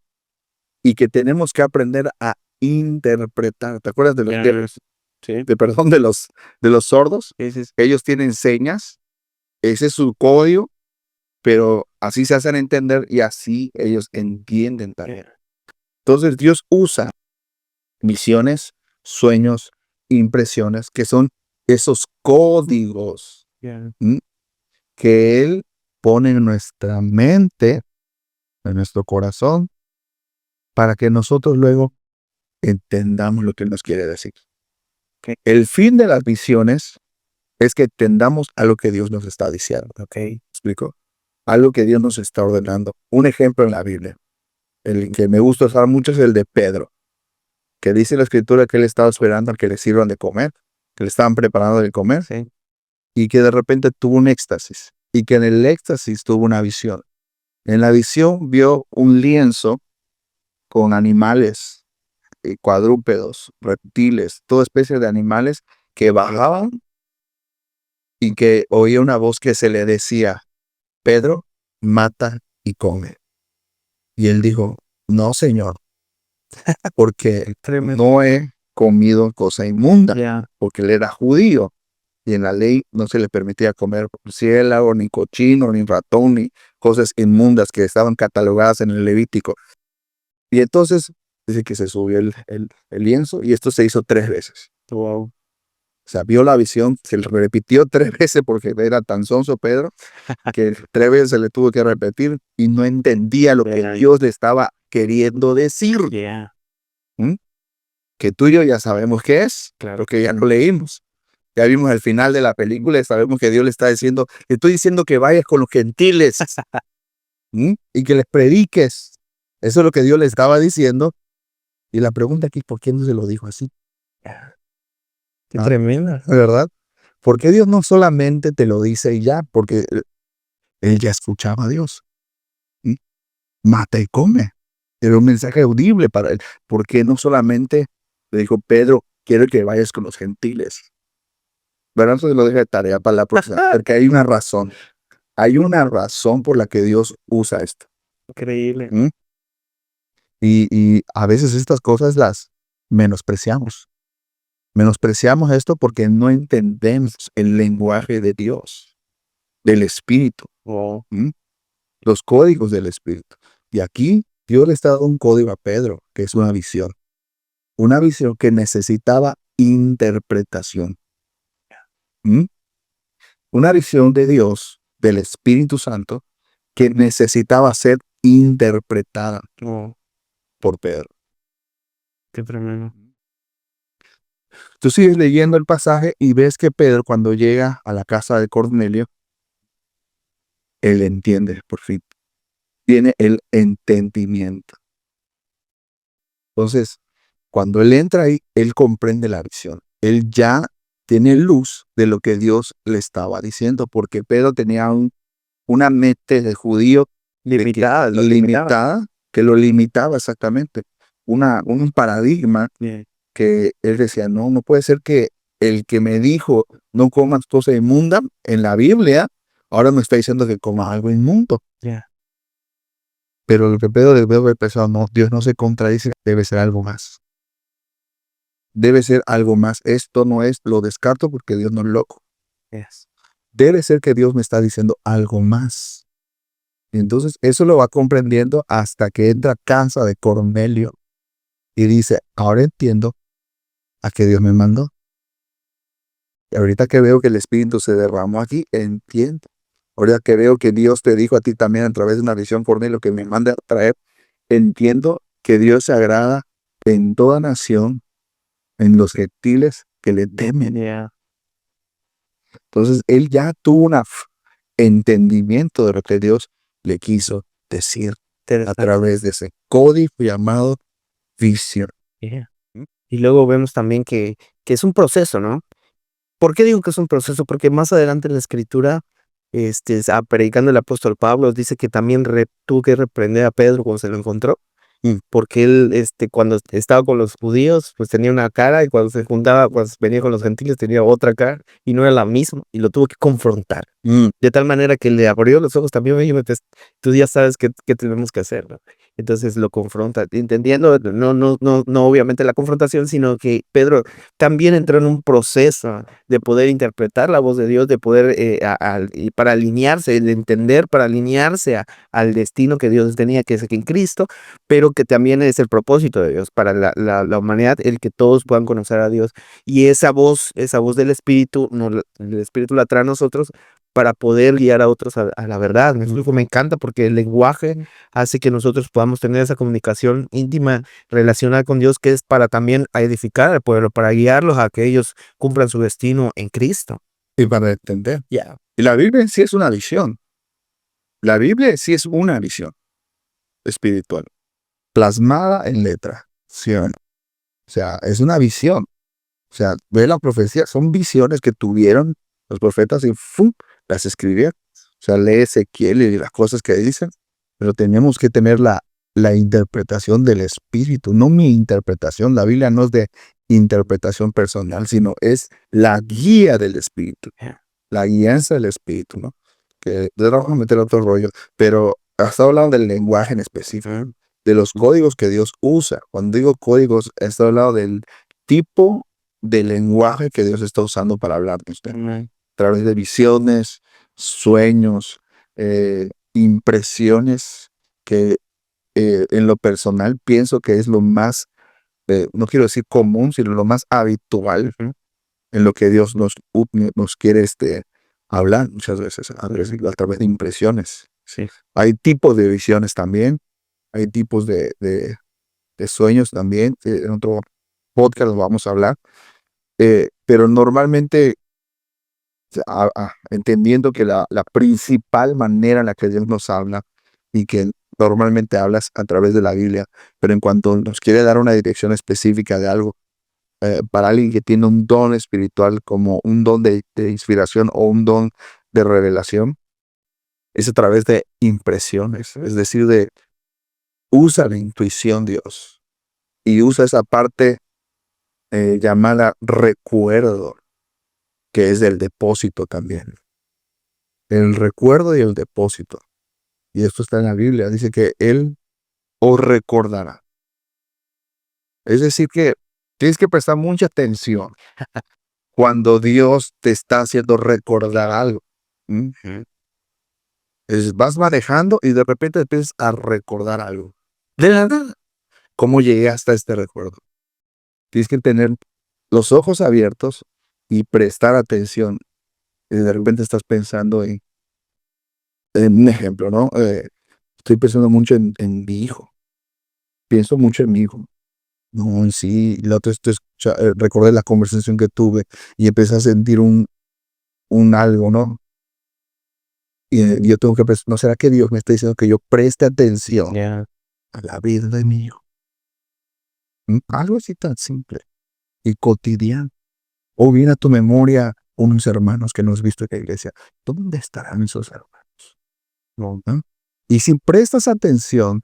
Y que tenemos que aprender a interpretar. ¿Te acuerdas de los Sí. de los sordos? Sí, sí, sí. Ellos tienen señas, ese es su código, pero así se hacen entender y así ellos entienden también. Entonces Dios usa visiones, sueños, impresiones, que son esos códigos Ya. que Él pone en nuestra mente, en nuestro corazón, para que nosotros luego entendamos lo que nos quiere decir. El fin de las visiones es que entendamos a lo que Dios nos está diciendo. ¿Me explico? Algo que Dios nos está ordenando. Un ejemplo en la Biblia, el que me gusta usar mucho es el de Pedro, que dice la Escritura que él estaba esperando a que le sirvan de comer, que le estaban preparando de comer, Sí. y que de repente tuvo un éxtasis, y que en el éxtasis tuvo una visión. En la visión vio un lienzo con animales, cuadrúpedos, reptiles, toda especie de animales que bajaban y que oía una voz que se le decía, Pedro, mata y come. Y él dijo, no, Señor, porque Tremendo. no he comido cosa inmunda, Ya. porque él era judío. Y en la ley no se le permitía comer murciélago, ni cochino, ni ratón, ni cosas inmundas que estaban catalogadas en el Levítico. Y entonces dice que se subió el lienzo y esto se hizo 3 veces. Wow. O sea, vio la visión, se le repitió 3 veces porque era tan sonso Pedro, que 3 veces se le tuvo que repetir y no entendía lo que Dios le estaba queriendo decir. Yeah. ¿Mm? Que tú y yo ya sabemos qué es, Claro. porque ya lo leímos. Ya vimos el final de la película y sabemos que Dios le está diciendo, te estoy diciendo que vayas con los gentiles y que les prediques. Eso es lo que Dios le estaba diciendo. Y la pregunta aquí, ¿por qué no se lo dijo así? Qué tremenda. ¿Verdad? Porque Dios no solamente te lo dice y ya, porque él ya escuchaba a Dios. Mata y come. Era un mensaje audible para él, porque no solamente le dijo, Pedro, quiero que vayas con los gentiles. Pero eso se lo deja de tarea para la próxima, porque hay una razón por la que Dios usa esto. Increíble. ¿Mm? Y a veces estas cosas las menospreciamos. Menospreciamos esto porque no entendemos el lenguaje de Dios, del Espíritu, Oh, ¿m? Los códigos del Espíritu. Y aquí Dios le está dando un código a Pedro, que es una visión que necesitaba interpretación. ¿M? Una visión de Dios, del Espíritu Santo, que necesitaba ser interpretada oh, por Pedro. qué tremendo. Tú sigues leyendo el pasaje y ves que Pedro, cuando llega a la casa de Cornelio, él entiende por fin. Tiene el entendimiento. Entonces, cuando él entra ahí, él comprende la visión. Él ya tiene luz de lo que Dios le estaba diciendo, porque Pedro tenía una mente de judío Limitada, lo limitada, que lo limitaba exactamente. Un paradigma Bien. que él decía, no puede ser que el que me dijo no comas cosa inmunda en la Biblia, ahora me está diciendo que coma algo inmundo. Ya. Pero lo que Pedro debe haber pensado, no, Dios no se contradice, debe ser algo más. Debe ser algo más. Esto no es, lo descarto porque Dios no es loco. Yes. Debe ser que Dios me está diciendo algo más. Y entonces eso lo va comprendiendo hasta que entra a casa de Cornelio y dice, ahora entiendo a qué Dios me mandó. Y ahorita que veo que el Espíritu se derramó aquí, entiendo. Ahorita que veo que Dios te dijo a ti también a través de una visión, Cornelio, que me manda a traer, entiendo que Dios se agrada en toda nación, en los gentiles que le temen. Yeah. Entonces, él ya tuvo un entendimiento de lo que Dios le quiso decir a Interesante. través de ese código llamado visión. Yeah. Y luego vemos también que es un proceso, ¿no? ¿Por qué digo que es un proceso? Porque más adelante en la escritura, predicando el apóstol Pablo, dice que también tuvo que reprender a Pedro cuando se lo encontró. Porque él, cuando estaba con los judíos, pues tenía una cara, y cuando se juntaba, pues venía con los gentiles, tenía otra cara, y no era la misma, y lo tuvo que confrontar. De tal manera que le abrió los ojos también, oye, pues, tú ya sabes qué tenemos que hacer, ¿no? Entonces lo confronta, entendiendo, no obviamente la confrontación, sino que Pedro también entró en un proceso de poder interpretar la voz de Dios, de poder, y para alinearse, de entender, para alinearse al destino que Dios tenía, que es aquí en Cristo, pero que también es el propósito de Dios para la humanidad, el que todos puedan conocer a Dios. Y esa voz del Espíritu, el Espíritu la trae a nosotros para poder guiar a otros a la verdad. Me encanta porque el lenguaje hace que nosotros podamos tener esa comunicación íntima, relacional con Dios, que es para también edificar al pueblo, para guiarlos a que ellos cumplan su destino en Cristo. Y para entender. Yeah. Y la Biblia en sí es una visión. La Biblia en sí es una visión espiritual, plasmada en letra. ¿Sí o no? O sea, es una visión. O sea, ve la profecía, son visiones que tuvieron los profetas y ¡fum!, las escribieron. O sea, lee Ezequiel y las cosas que dicen, pero tenemos que tener la interpretación del Espíritu, no mi interpretación. La Biblia no es de interpretación personal, sino es la guía del Espíritu, la guianza del Espíritu, ¿no? Que de vamos a meter otro rollo, pero hasta hablando del lenguaje en específico, de los códigos que Dios usa. Cuando digo códigos, estoy hablando del tipo de lenguaje que Dios está usando para hablarnos, ¿no? A través de visiones, sueños, impresiones, que en lo personal pienso que es lo más, no quiero decir común, sino lo más habitual en lo que Dios nos quiere hablar muchas veces a través de impresiones. Sí. Hay tipos de visiones también, hay tipos de sueños también, en otro podcast lo vamos a hablar, pero normalmente entendiendo que la principal manera en la que Dios nos habla y que normalmente hablas a través de la Biblia, pero en cuanto nos quiere dar una dirección específica de algo, para alguien que tiene un don espiritual como un don de inspiración o un don de revelación, es a través de impresiones, es decir, de usa la intuición Dios y usa esa parte llamada recuerdo, que es del depósito también. El recuerdo y el depósito. Y esto está en la Biblia. Dice que Él os recordará. Es decir, que tienes que prestar mucha atención cuando Dios te está haciendo recordar algo. ¿Mm? Vas manejando y de repente empiezas a recordar algo. De la nada. ¿Cómo llegué hasta este recuerdo? Tienes que tener los ojos abiertos y prestar atención. Y de repente estás pensando en un ejemplo, ¿no? Estoy pensando mucho en mi hijo. Pienso mucho en mi hijo. No, en sí, la otra vez recordé la conversación que tuve y empecé a sentir un algo, ¿no? Y yo tengo que pensar, ¿no será que Dios me está diciendo que yo preste atención Ya. a la vida de mi hijo? Algo así tan simple y cotidiano. O viene a tu memoria unos hermanos que no has visto en la iglesia. ¿Dónde estarán esos hermanos? No. ¿No? Y si prestas atención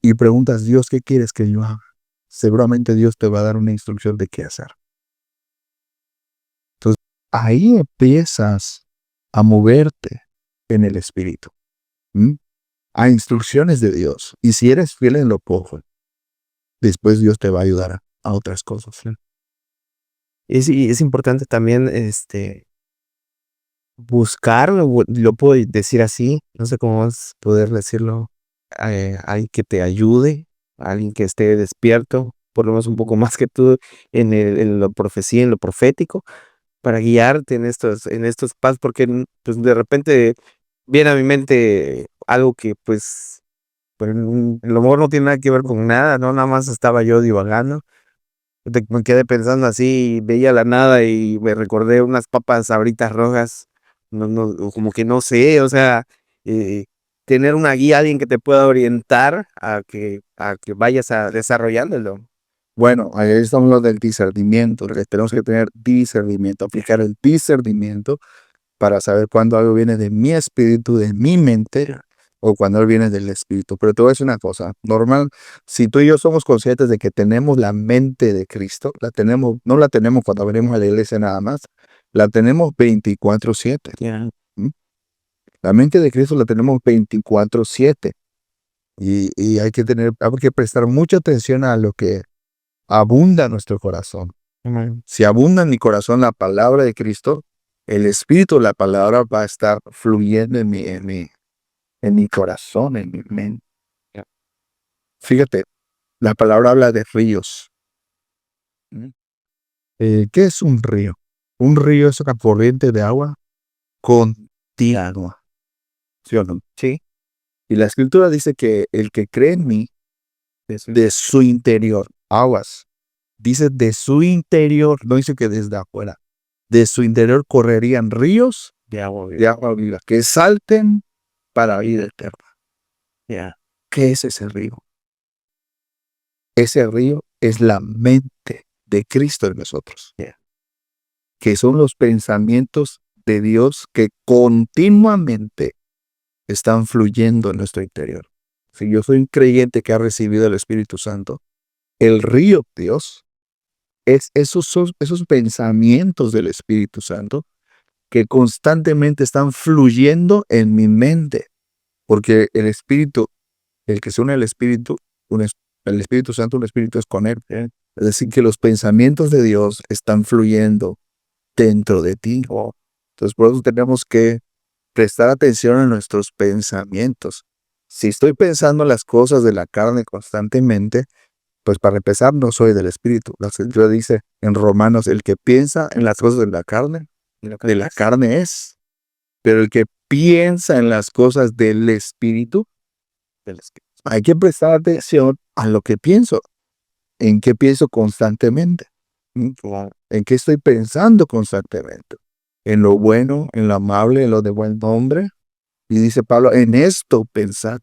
y preguntas, Dios, ¿qué quieres que yo haga? Seguramente Dios te va a dar una instrucción de qué hacer. Entonces, ahí empiezas a moverte en el Espíritu. A instrucciones de Dios. Y si eres fiel en lo poco, después Dios te va a ayudar a otras cosas. Y es importante también, buscar, lo puedo decir así, no sé cómo más poder decirlo, alguien que te ayude, alguien que esté despierto, por lo menos un poco más que tú en lo profecía, en lo profético, para guiarte en estos pasos, porque, pues, de repente viene a mi mente algo que, pues, a lo mejor no tiene nada que ver con nada, ¿no? Nada más estaba yo divagando. Me quedé pensando así, veía la nada y me recordé unas papas Sabritas rojas. No, como que no sé, o sea, eh, tener una guía, alguien que te pueda orientar a que vayas desarrollándolo. Bueno, ahí estamos hablando del discernimiento. Tenemos que tener discernimiento, aplicar el discernimiento para saber cuándo algo viene de mi espíritu, de mi mente, o cuando algo viene del espíritu. Pero te voy a decir una cosa, normal, si tú y yo somos conscientes de que tenemos la mente de Cristo, no la tenemos cuando venimos a la iglesia nada más, la tenemos 24/7. Ya. ¿Mm? La mente de Cristo la tenemos 24/7. Y hay que prestar mucha atención a lo que abunda en nuestro corazón. Si abunda en mi corazón la palabra de Cristo, el espíritu de la palabra va a estar fluyendo en mi corazón, en mi mente. Ya. Fíjate, la palabra habla de ríos. ¿Qué es un río? Un río es una corriente de agua continua. ¿Sí o no? Sí. Y la escritura dice que el que cree en mí, de su interior, aguas, dice de su interior, no dice que desde afuera, de su interior correrían ríos De agua de agua viva, que salten para vida eterna. Ya. ¿Qué es ese río? Ese río es la mente de Cristo en nosotros, Ya. que son los pensamientos de Dios que continuamente están fluyendo en nuestro interior. Si yo soy un creyente que ha recibido el Espíritu Santo, el río de Dios es esos pensamientos del Espíritu Santo que constantemente están fluyendo en mi mente, porque el Espíritu, el que se une al Espíritu, el Espíritu Santo, un Espíritu es con él. Es decir, que los pensamientos de Dios están fluyendo dentro de ti. Entonces, por eso tenemos que prestar atención a nuestros pensamientos. Si estoy pensando las cosas de la carne constantemente, pues para empezar, no soy del Espíritu. La Escritura dice en Romanos, el que piensa en las cosas de la carne es. Pero el que piensa en las cosas del Espíritu, hay que prestar atención a lo que pienso. ¿En qué pienso constantemente? ¿En qué estoy pensando constantemente? ¿En lo bueno, en lo amable, en lo de buen nombre? Y dice Pablo, en esto pensad.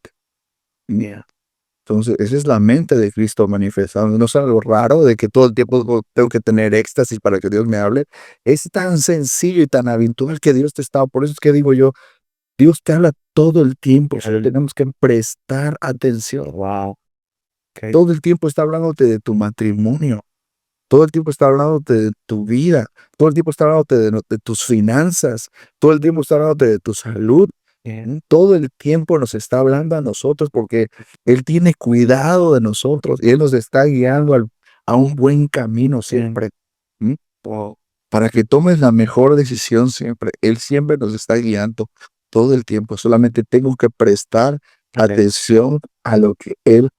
Entonces, esa es la mente de Cristo manifestada. No es algo raro de que todo el tiempo tengo que tener éxtasis para que Dios me hable. Es tan sencillo y tan habitual que Dios te está. Por eso es que digo yo, Dios te habla todo el tiempo, solo tenemos que prestar atención. Wow. Okay. Todo el tiempo está hablándote de tu matrimonio, todo el tiempo está hablándote de tu vida, todo el tiempo está hablándote de tus finanzas, todo el tiempo está hablándote de tu salud. Todo el tiempo nos está hablando a nosotros porque Él tiene cuidado de nosotros y Él nos está guiando a un buen camino siempre. Wow. Para que tomes la mejor decisión siempre. Él siempre nos está guiando todo el tiempo. Solamente tengo que prestar atención a lo que Él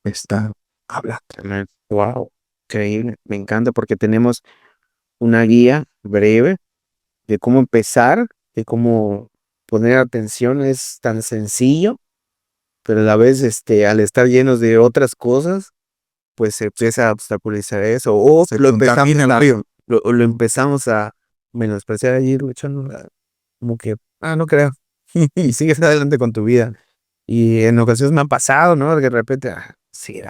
está hablando. Wow. Increíble. Me encanta porque tenemos una guía breve de cómo empezar, de cómo poner atención. Es tan sencillo, pero a la vez, al estar llenos de otras cosas, pues se empieza a obstaculizar eso, o Se lo empezamos contamina el a, río. lo empezamos a menospreciar allí, echando como que, no creo, y sigues adelante con tu vida. Y en ocasiones me han pasado, ¿no? De repente, sí,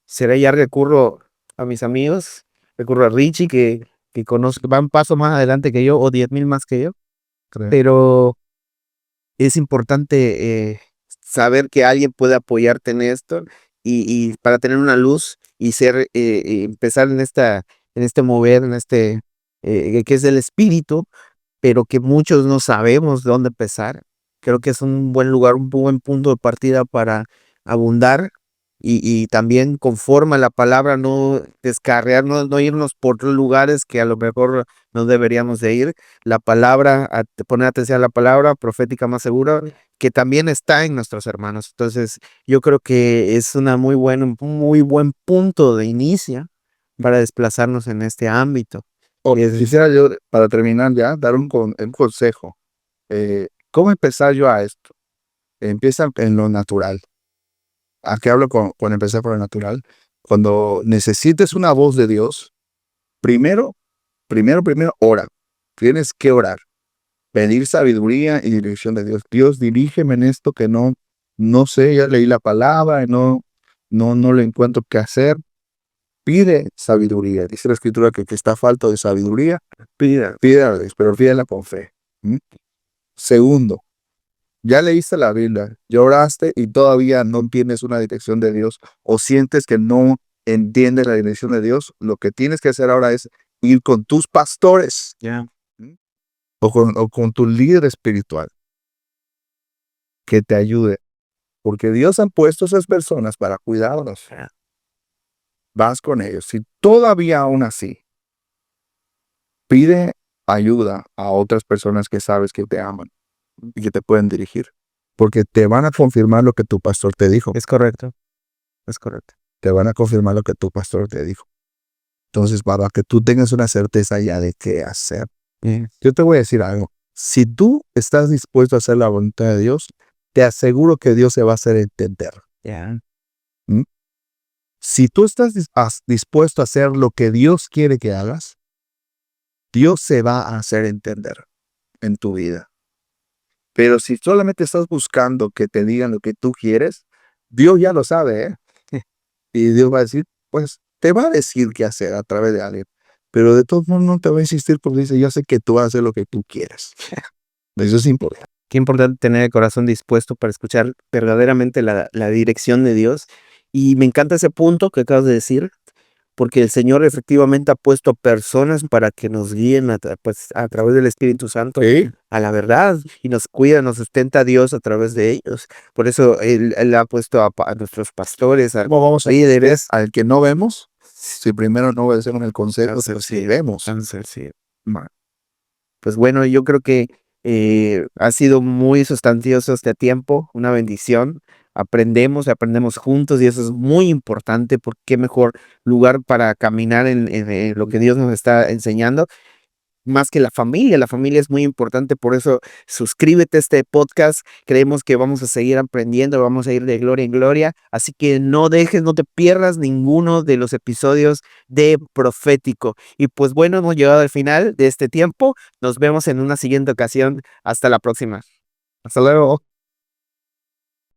será ya recurro a mis amigos, recurro a Richie, que conozco, va un paso más adelante que yo, o 10,000 más que yo, Creo. pero es importante saber que alguien puede apoyarte en esto y para tener una luz y ser, empezar en este mover, que es el espíritu, pero que muchos no sabemos dónde empezar. Creo que es un buen lugar, un buen punto de partida para abundar y también conforme a la palabra, no descarriar, no irnos por otros lugares que a lo mejor no deberíamos de ir. La palabra, poner atención a la palabra profética más segura, que también está en nuestros hermanos. Entonces, yo creo que es un muy buen punto de inicio para desplazarnos en este ámbito. Quisiera yo, para terminar ya, dar un consejo. ¿Cómo empezar yo a esto? Empieza en lo natural. ¿A qué hablo con empezar por lo natural? Cuando necesites una voz de Dios, primero, ora. Tienes que orar. Pedir sabiduría y dirección de Dios. Dios, dirígeme en esto que no sé, ya leí la palabra y no le encuentro qué hacer. Pide sabiduría. Dice la escritura que está falto de sabiduría. Pídela, pero pídela con fe. Segundo, ya leíste la Biblia, ya oraste y todavía no tienes una dirección de Dios o sientes que no entiendes la dirección de Dios, lo que tienes que hacer ahora es ir con tus pastores o con tu líder espiritual que te ayude, porque Dios ha puesto esas personas para cuidarnos. Vas con ellos. Si todavía aún así pide ayuda a otras personas que sabes que te aman y que te pueden dirigir, porque te van a confirmar lo que tu pastor te dijo. Es correcto. Te van a confirmar lo que tu pastor te dijo. Entonces, para que tú tengas una certeza ya de qué hacer. Yo te voy a decir algo. Si tú estás dispuesto a hacer la voluntad de Dios, te aseguro que Dios se va a hacer entender. Si tú estás dispuesto a hacer lo que Dios quiere que hagas, Dios se va a hacer entender en tu vida. Pero si solamente estás buscando que te digan lo que tú quieres, Dios ya lo sabe, ¿eh? Y Dios va a decir, pues te va a decir qué hacer a través de alguien. Pero de todos modos no te va a insistir porque dice, yo sé que tú vas a hacer lo que tú quieres. Eso es importante. Qué importante tener el corazón dispuesto para escuchar verdaderamente la dirección de Dios. Y me encanta ese punto que acabas de decir, porque el Señor efectivamente ha puesto personas para que nos guíen a través del Espíritu Santo a la verdad y nos cuida, nos sustenta a Dios a través de ellos. Por eso Él ha puesto a nuestros pastores, a ¿Cómo vamos a líderes. al que no vemos? Si primero no obedecemos el consejo, si vemos. Pues bueno, yo creo que ha sido muy sustancioso este tiempo, una bendición. Aprendemos juntos y eso es muy importante porque qué mejor lugar para caminar en lo que Dios nos está enseñando, más que la familia. La familia es muy importante, por eso suscríbete a este podcast. Creemos que vamos a seguir aprendiendo, vamos a ir de gloria en gloria. Así que no te pierdas ninguno de los episodios de Profético. Y pues bueno, hemos llegado al final de este tiempo. Nos vemos en una siguiente ocasión. Hasta la próxima. Hasta luego.